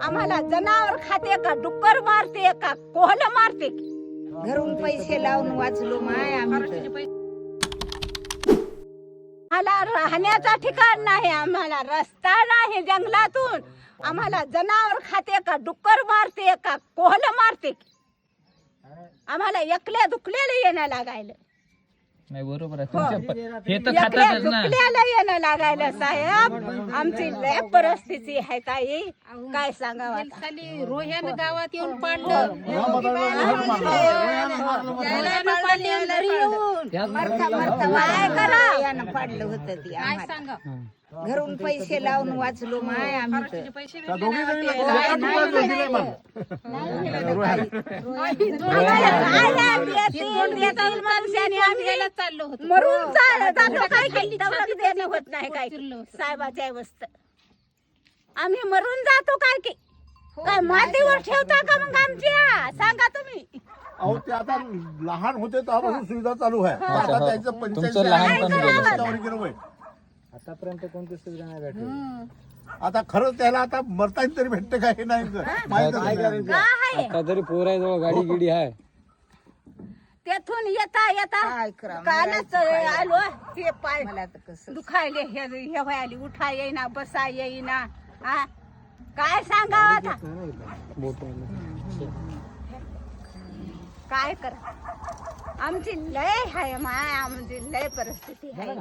आम्हाला जनावर खाते का डुक्कर मारते का कोहल मारते घरून पैसे लावून वाचलो माय आम्ही आम्हाला राहण्याचा ठिकाण नाही आम्हाला रस्ता नाही जंगलातून आम्हाला जनावर खाते का डुक्कर मारते का कोहल मारते आम्हाला एकल्या दुखल्याला येणं लागायला नाही बरोबर आहे हो. हे तर एकल्या खातातच ना दुखल्याला येणं लागायला साहेब आमची लय परिस्थिती आहे ताई काय सांगावं आता? रोह्यान गावात येऊन पाडलं काय करा रोह्यानं पाडलं होतं ती आम्हाला. घरून पैसे लावून वाचलो माय आम्ही मरून जातो काय केली तेवढं देणं होत नाही काय साहेबाच्या वस्त आम्ही मरून जातो काय की काय मातीवर ठेवता का मग आमच्या सांगा तुम्ही अहो ते आता लहान होते तेव्हापासून सुविधा चालू आहे आता त्यांचं तुमचं लहानपण गेलं आतापर्यंत कोणती सुविधा नाही भेटली आता खरंच त्याला आता मरताना तरी भेटते काय हे नाही माहित नाही. काय आता तरी पोराजवळ गाडी गिडी आहे तेथून येता येता काय करा कालच आलो ते पाय मला तर कसं दुखायले हे व्हायली उठा येईना बसा येईना हा काय सांगावं आता काय करा आमची लय आहे माय आमची लय परिस्थिती आहे